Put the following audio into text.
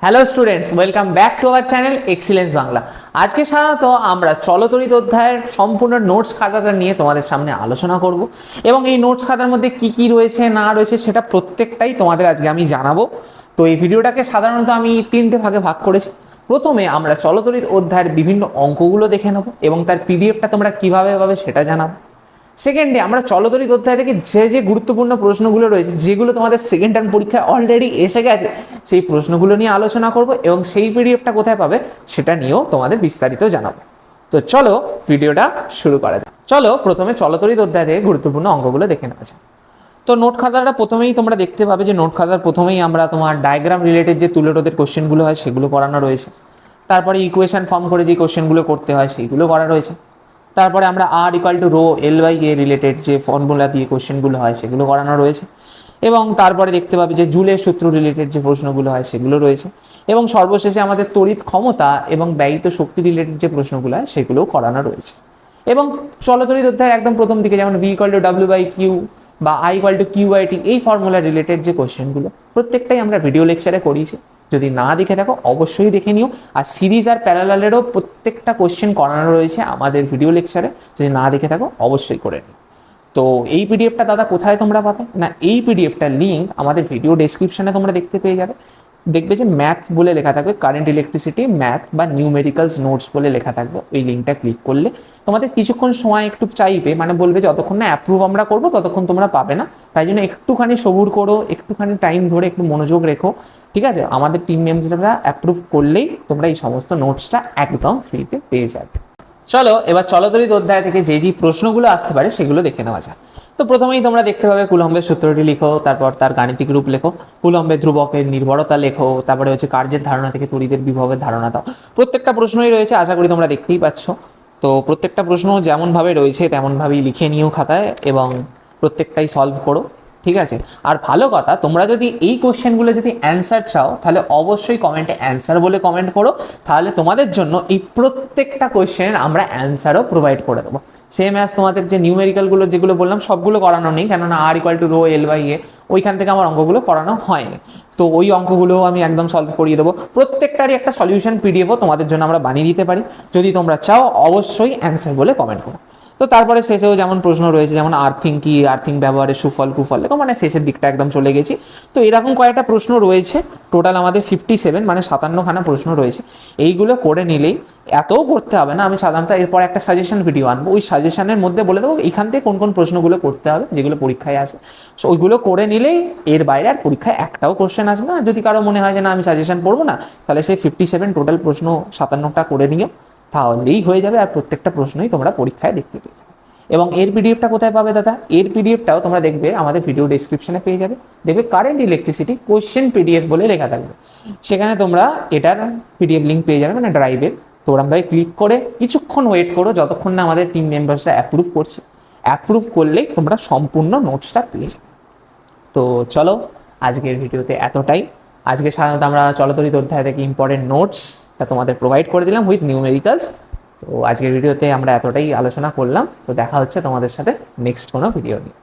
Hello students, welcome back to our channel excellence Bangla. আজকে সাধারণত আমরা চলতরিত অধ্যায়ের সম্পূর্ণ নোটস খাতাটা নিয়ে তোমাদের সামনে আলোচনা করব এবং এই নোটস খাতার মধ্যে কি কি রয়েছে না রয়েছে সেটা প্রত্যেকটাই তোমাদের আজকে আমি জানাবো। তো এই ভিডিওটাকে সাধারণত আমি তিনটে ভাগে ভাগ করেছি। প্রথমে আমরা চলতরিত অধ্যায়ের বিভিন্ন অঙ্কগুলো দেখে নেব এবং তার পিডিএফটা তোমরা কীভাবে পাবে সেটা জানাবো। সেকেন্ডে আমরা চলতরিত অধ্যায় থেকে যে গুরুত্বপূর্ণ প্রশ্নগুলো রয়েছে, যেগুলো তোমাদের সেকেন্ড টার্ম পরীক্ষায় অলরেডি এসে গেছে, সেই প্রশ্নগুলো নিয়ে আলোচনা করব এবং সেই পিডিএফটা কোথায় পাবে সেটা নিয়েও তোমাদের বিস্তারিত জানাবো। তো চলো ভিডিওটা শুরু করা যাক। চলো প্রথমে চলতরিত অধ্যায় থেকে গুরুত্বপূর্ণ অঙ্কগুলো দেখে নেওয়া যাক। তো নোট খাতাটা প্রথমেই তোমরা দেখতে পাবে যে নোট খাতার প্রথমেই আমরা তোমার ডায়াগ্রাম রিলেটেড যে তুলেরোধের কোশ্চেনগুলো হয় সেগুলো করানো রয়েছে। তারপরে ইকুয়েশন ফর্ম করে যে কোশ্চেনগুলো করতে হয় সেইগুলো করা রয়েছে। তারপরে আমরা R equal to rho L by A related যে ফর্মুলা দিয়ে কোশ্চেনগুলো হয় সেগুলো করানো রয়েছে। এবং তারপরে দেখতে পাবি যে জুলের সূত্র রিলেটেড যে প্রশ্নগুলো হয় সেগুলো রয়েছে। এবং সর্বশেষে আমাদের তড়িৎ ক্ষমতা এবং ব্যয়িত শক্তি রিলেটেড যে প্রশ্নগুলো হয় সেগুলোও করানো রয়েছে। এবং চলতরিত অধ্যায়ের একদম প্রথম দিকে যেমন V equal to W by Q বা I equal to Q by T, এই ফর্মুলা রিলেটেড যে কোশ্চেনগুলো প্রত্যেকটাই আমরা ভিডিও লেকচারে করিয়েছি। যদি না দেখে থাকো অবশ্যই দেখে নিও। আর সিরিজ আর প্যারালালেরও প্রত্যেকটা কোশ্চেন করানো রয়েছে আমাদের ভিডিও লেকচারে, যদি না দেখে থাকো অবশ্যই করে নিও। তো এই পিডিএফটা দাদা কোথায় তোমরা পাবে না, এই পিডিএফটার লিঙ্ক আমাদের ভিডিও ডেসক্রিপশনে তোমরা দেখতে পেয়ে যাবে। দেখবে যে ম্যাথ বলে লেখা থাকবে, কারেন্ট ইলেকট্রিসিটি ম্যাথ বা নিউমেরিক্যালস নোটস বলে লেখা থাকবে। ওই লিঙ্কটা ক্লিক করলে তোমাদের কিছুক্ষণ সময় একটু চাইবে, মানে বলবে যতক্ষণ না অ্যাপ্রুভ আমরা করবো ততক্ষণ তোমরা পাবে না। তাই জন্য একটুখানি সবুর করো, একটুখানি টাইম ধরে একটু মনোযোগ রেখো, ঠিক আছে? আমাদের টিম মেম্বাররা অ্যাপ্রুভ করলেই তোমরা এই সমস্ত নোটসটা একদম ফ্রিতে পেয়ে যাবে। চলো এবার চলতরিত অধ্যায় থেকে যে প্রশ্নগুলো আসতে পারে সেগুলো দেখে নেওয়া যায়। তো প্রথমেই তোমরা দেখতে পাবে কুলম্বের সূত্রটি লিখো, তারপর তার গাণিতিক রূপ লেখো, কুলম্বের ধ্রুবকের নির্ভরতা লেখো, তারপরে হচ্ছে কার্যের ধারণা থেকে তড়িতের বিভবের ধারণা দাও। প্রত্যেকটা প্রশ্নই রয়েছে, আশা করি তোমরা দেখতেই পাচ্ছ। তো প্রত্যেকটা প্রশ্ন যেমনভাবে রয়েছে তেমনভাবেই লিখে নিও খাতায় এবং প্রত্যেকটাই সলভ করো, ঠিক আছে? আর ভালো কথা, তোমরা যদি এই কোশ্চেনগুলো যদি অ্যান্সার চাও তাহলে অবশ্যই কমেন্টে অ্যান্সার বলে কমেন্ট করো, তাহলে তোমাদের জন্য এই প্রত্যেকটা কোশ্চেনের আমরা অ্যান্সারও প্রোভাইড করে দেবো। সেম অ্যাজ তোমাদের যে নিউমেরিক্যালগুলো যেগুলো বললাম সবগুলো করানো নেই, কেননা R equal to rho L by A ওইখান থেকে আমার অঙ্কগুলো করানো হয়নি। তো ওই অঙ্কগুলোও আমি একদম সলভ করিয়ে দেবো। প্রত্যেকটারই একটা সলিউশন পিডিএফও তোমাদের জন্য আমরা বানিয়ে দিতে পারি। যদি তোমরা চাও অবশ্যই অ্যান্সার বলে কমেন্ট করো। তো তারপরে শেষেও যেমন প্রশ্ন রয়েছে, যেমন আর্থিং কি, আর্থিং ব্যবহারের সুফল কুফল, মানে শেষের দিকটা একদম চলে গেছি। তো এরকম কয়েকটা প্রশ্ন রয়েছে, টোটাল আমাদের 57 মানে 57খানা প্রশ্ন রয়েছে। এইগুলো করে নিলেই, এতও করতে হবে না, আমি সাধারণত এরপর একটা সাজেশন ভিডিও আনবো, ওই সাজেশনের মধ্যে বলে দেবো এইখান থেকে কোন কোন প্রশ্নগুলো করতে হবে যেগুলো পরীক্ষায় আসবে। সো ওইগুলো করে নিলেই এর বাইরে আর পরীক্ষায় একটাও কোশ্চেন আসবে না। যদি কারো মনে হয় যে না আমি সাজেশন পড়বো না, তাহলে সেই 57 টোটাল প্রশ্ন 57টা করে নিও, তাহলেই হয়ে যাবে। আর প্রত্যেকটা প্রশ্নই তোমরা পরীক্ষায় দেখতে পেয়ে যাবে। এবং এর পিডিএফটা কোথায় পাবে দাদা? এর পিডিএফটাও তোমরা দেখবে আমাদের ভিডিও ডেসক্রিপশনে পেয়ে যাবে। দেখবে কারেন্ট ইলেকট্রিসিটি কোশ্চেন পিডিএফ বলে লেখা থাকবে, সেখানে তোমরা এটার পিডিএফ লিঙ্ক পেয়ে যাবে, মানে ড্রাইভের। তো ওরমভাবে ক্লিক করে কিছুক্ষণ ওয়েট করো, যতক্ষণ না আমাদের টিম মেম্বার্সরা অ্যাপ্রুভ করছে। অ্যাপ্রুভ করলেই তোমরা সম্পূর্ণ নোটসটা পেয়ে যাবে। তো চলো আজকের ভিডিওতে এতটাই। আজকে সাধারণত আমরা চলতরিত অধ্যায় থেকে ইম্পর্টেন্ট নোটসটা তোমাদের প্রোভাইড করে দিলাম উইথ নিউমেরিক্যালস। তো আজকের ভিডিওতে আমরা এতটাই আলোচনা করলাম। তো দেখা হচ্ছে তোমাদের সাথে নেক্সট কোনো ভিডিও নিয়ে।